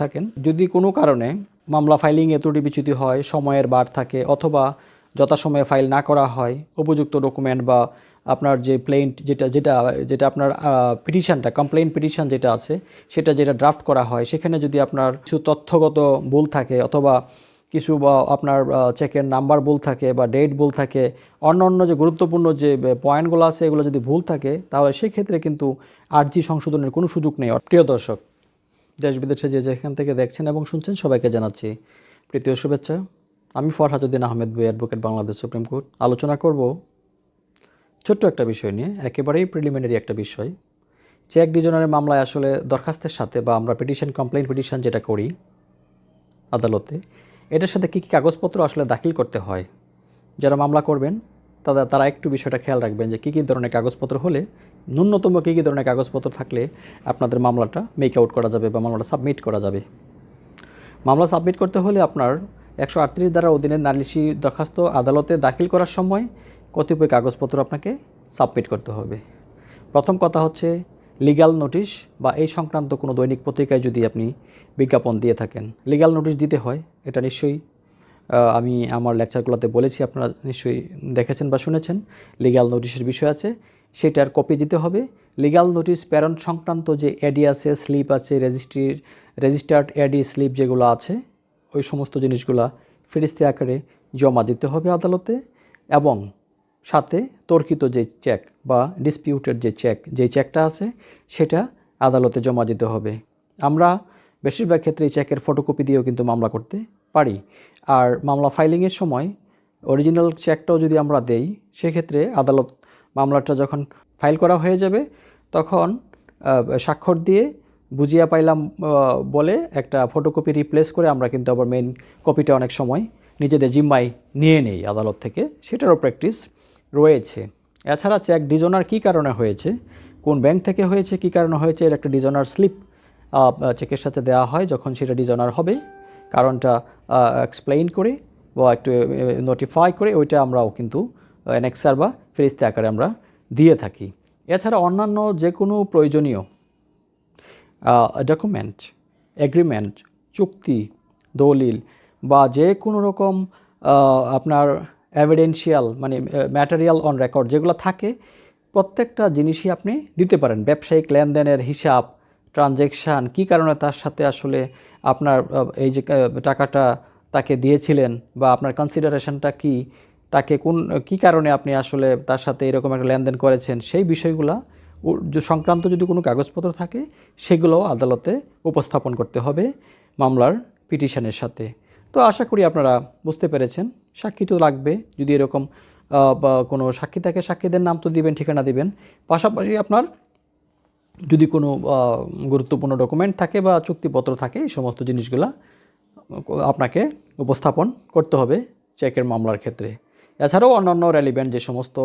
থাকেন। যদি কোনো কারণে মামলা ফাইলিংয়ে ত্রুটি বিচ্যুতি হয়, সময়ের বার থাকে অথবা যথাসময়ে ফাইল না করা হয়, উপযুক্ত ডকুমেন্ট বা আপনার যে প্লেন্ট যেটা আপনার পিটিশনটা কমপ্লেইন পিটিশন যেটা আছে সেটা যেটা ড্রাফট করা হয়, সেখানে যদি আপনার কিছু তথ্যগত ভুল থাকে অথবা কিছু বা আপনার চেকের নাম্বার ভুল থাকে বা ডেট ভুল থাকে, অন্য যে গুরুত্বপূর্ণ যে পয়েন্টগুলো আছে এগুলো যদি ভুল থাকে, তাহলে সেক্ষেত্রে কিন্তু আর্জি সংশোধনের কোনো সুযোগ নেই। প্রিয় দর্শক, দেশ বিদেশে যে যেখান থেকে দেখছেন এবং শুনছেন সবাইকে জানাচ্ছি প্রীতীয় শুভেচ্ছা। আমি ফরহাদউদ্দিন আহমেদ বই অ্যাডভোকেট, বাংলাদেশ সুপ্রিম কোর্ট। আলোচনা করব ছোট্ট একটা বিষয় নিয়ে, একেবারেই প্রিলিমিনারি একটা বিষয়। চেক ডিজনারের মামলায় আসলে দরখাস্তের সাথে বা আমরা কমপ্লেইন পিটিশন যেটা করি আদালতে, এটার সাথে কী কী কাগজপত্র আসলে দাখিল করতে হয়। যারা মামলা করবেন তারা একটু বিষয়টা খেয়াল রাখবেন যে কী কী ধরনের কাগজপত্র হলে, ন্যূনতম কী কী ধরনের কাগজপত্র থাকলে আপনাদের মামলাটা মেক আউট করা যাবে বা মামলাটা সাবমিট করা যাবে। মামলা সাবমিট করতে হলে আপনার 138 ধারার অধীনে নালিশি দরখাস্ত আদালতে দাখিল করার সময় কতিপয় কাগজপত্র আপনাকে সাবমিট করতে হবে। প্রথম কথা হচ্ছে লিগ্যাল নোটিশ বা এই সংক্রান্ত কোনো দৈনিক পত্রিকায় যদি আপনি বিজ্ঞাপন দিয়ে থাকেন, লিগ্যাল নোটিশ দিতে হয়। এটা নিশ্চয়ই আমি আমার লেকচারগুলোতে বলেছি, আপনারা নিশ্চয়ই দেখেছেন বা শুনেছেন। লিগ্যাল নোটিশের বিষয় আছে, সেটার কপি দিতে হবে। লিগ্যাল নোটিশ প্রেরণ সংক্রান্ত যে এডি আছে, স্লিপ আছে, রেজিস্টার্ড এডি স্লিপ যেগুলো আছে, ওই সমস্ত জিনিসগুলা ফেরিস্তি আকারে জমা দিতে হবে আদালতে। এবং সাথে তর্কিত যে চেক বা ডিসপিউটেড যে চেকটা আছে সেটা আদালতে জমা দিতে হবে। আমরা বেশিরভাগ ক্ষেত্রে এই চেকের ফটোকপি দিয়েও কিন্তু মামলা করতে পারি। আর মামলা ফাইলিংয়ের সময় অরিজিনাল চেকটাও যদি আমরা দেই, সেক্ষেত্রে আদালত মামলাটা যখন ফাইল করা হয়ে যাবে তখন স্বাক্ষর দিয়ে বুঝিয়া পাইলাম বলে একটা ফটোকপি রিপ্লেস করে আমরা কিন্তু আবার মেইন কপিটা অনেক সময় নিজেদের জিম্মায় নিয়ে নেই আদালত থেকে। সেটারও প্র্যাকটিস রয়েছে। এছাড়া চেক ডিজনার কী কারণে হয়েছে, কোন ব্যাংক থেকে হয়েছে, কী কারণে হয়েছে, এর একটা ডিজনার স্লিপ চেকের সাথে দেওয়া হয় যখন সেটা ডিজনার হবে, কারণটা এক্সপ্লেইন করে বা একটু নোটিফাই করে ওইটা আমরাও কিন্তু অ্যানেক্সার বা ফেরিস্তি আকারে আমরা দিয়ে থাকি। এছাড়া অন্যান্য যে কোনো প্রয়োজনীয় ডকুমেন্ট, এগ্রিমেন্ট, চুক্তি, দলিল বা যে কোনো রকম আপনার এভিডেন্সিয়াল মানে ম্যাটেরিয়াল অন রেকর্ড যেগুলো থাকে, প্রত্যেকটা জিনিসই আপনি দিতে পারেন। ব্যবসায়িক লেনদেনের হিসাব, ট্রানজ্যাকশান, কী কারণে তার সাথে আসলে আপনার এই যে টাকাটা তাকে দিয়েছিলেন বা আপনার কনসিডারেশনটা কী, তাকে কী কারণে আপনি আসলে তার সাথে এরকম একটা লেনদেন করেছেন, সেই বিষয়গুলো সংক্রান্ত যদি কোনো কাগজপত্র থাকে সেগুলোও আদালতে উপস্থাপন করতে হবে মামলার পিটিশনের সাথে। তো আশা করি আপনারা বুঝতে পেরেছেন। সাক্ষী তো লাগবে, যদি এরকম বা কোনো সাক্ষী থাকে সাক্ষীদের নাম তো দিবেন, ঠিকানা দিবেন। পাশাপাশি আপনার যদি কোনো গুরুত্বপূর্ণ ডকুমেন্ট থাকে বা চুক্তিপত্র থাকে, এই সমস্ত জিনিসগুলো আপনাকে উপস্থাপন করতে হবে চেকের মামলার ক্ষেত্রে। এছাড়াও অন্যান্য রেলিভেন্ট যে সমস্ত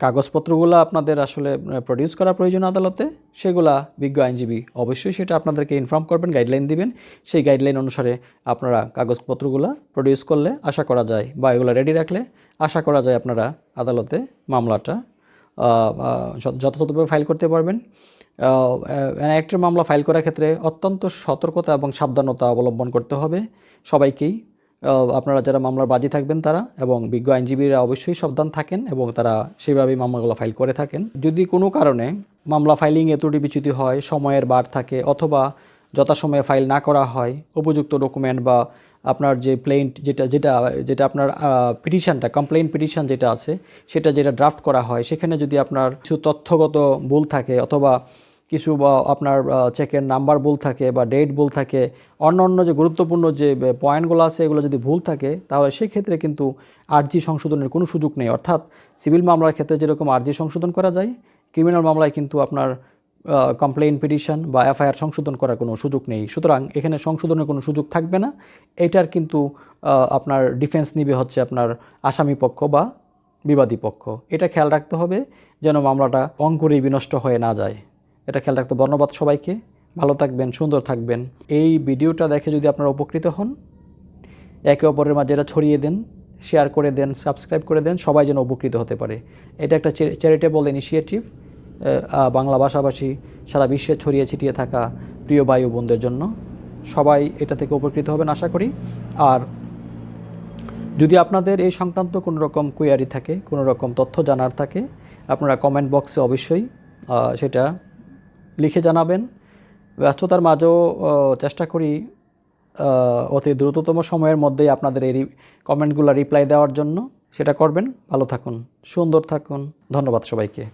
কাগজপত্রগুলো আপনাদের আসলে প্রডিউস করা প্রয়োজন আদালতে, সেগুলা বিজ্ঞ আইনজীবী অবশ্যই সেটা আপনাদেরকে ইনফর্ম করবেন, গাইডলাইন দিবেন। সেই গাইডলাইন অনুসারে আপনারা কাগজপত্রগুলো প্রডিউস করলে আশা করা যায় বা এগুলো রেডি রাখলে আশা করা যায় আপনারা আদালতে মামলাটা যথাযথভাবে ফাইল করতে পারবেন। একটা মামলা ফাইল করার ক্ষেত্রে অত্যন্ত সতর্কতা এবং সাবধানতা অবলম্বন করতে হবে সবাইকেই। আপনারা যারা মামলার বাদী থাকবেন তারা এবং বিজ্ঞ আইনজীবীরা অবশ্যই সাবধান থাকেন এবং তারা সেভাবেই মামলাগুলো ফাইল করে থাকেন। যদি কোনো কারণে মামলা ফাইলিংয়ে ত্রুটি বিচ্যুতি হয়, সময়ের বার থাকে অথবা যথাসময়ে ফাইল না করা হয়, উপযুক্ত ডকুমেন্ট বা আপনার যে প্লেন্ট যেটা আপনার পিটিশনটা কমপ্লেইন পিটিশন যেটা আছে সেটা যেটা ড্রাফট করা হয়, সেখানে যদি আপনার কিছু তথ্যগত ভুল থাকে অথবা কিছু বা আপনার চেকের নাম্বার ভুল থাকে বা ডেট ভুল থাকে, অন্য যে গুরুত্বপূর্ণ যে পয়েন্টগুলো আছে এগুলো যদি ভুল থাকে, তাহলে সেক্ষেত্রে কিন্তু আর্জি সংশোধনের কোনো সুযোগ নেই। অর্থাৎ সিভিল মামলার ক্ষেত্রে যেরকম আর্জি সংশোধন করা যায়, ক্রিমিনাল মামলায় কিন্তু আপনার কমপ্লেইন পিটিশন বা এফআইআর সংশোধন করার কোনো সুযোগ নেই। সুতরাং এখানে সংশোধনের কোনো সুযোগ থাকবে না। এটার কিন্তু আপনার ডিফেন্স নিবে হচ্ছে আপনার আসামি পক্ষ বা বিবাদী পক্ষ। এটা খেয়াল রাখতে হবে যেন মামলাটা অঙ্কুরেই বিনষ্ট হয়ে না যায়। এটা খেয়াল রাখতে ধন্যবাদ সবাইকে। ভালো থাকবেন, সুন্দর থাকবেন। এই ভিডিওটা দেখে যদি আপনারা উপকৃত হন, একে অপরের মাঝে এটা ছড়িয়ে দেন, শেয়ার করে দেন, সাবস্ক্রাইব করে দেন, সবাই যেন উপকৃত হতে পারে। এটা একটা চ্যারিটেবল ইনিশিয়েটিভ বাংলা ভাষাভাষী সারা বিশ্বে ছড়িয়ে ছিটিয়ে থাকা প্রিয় ভাই ও বোনদের জন্য। সবাই এটা থেকে উপকৃত হবেন আশা করি। আর যদি আপনাদের এই সংক্রান্ত কোনো রকম কোয়ারি থাকে, কোনো রকম তথ্য জানার থাকে, আপনারা কমেন্ট বক্সে অবশ্যই সেটা লিখে জানাবেন। ব্যস্ততার মাঝেও চেষ্টা করি অতি দ্রুততম সময়ের মধ্যেই আপনাদের এই কমেন্টগুলো রিপ্লাই দেওয়ার জন্য। সেটা করবেন। ভালো থাকুন, সুন্দর থাকুন। ধন্যবাদ সবাইকে।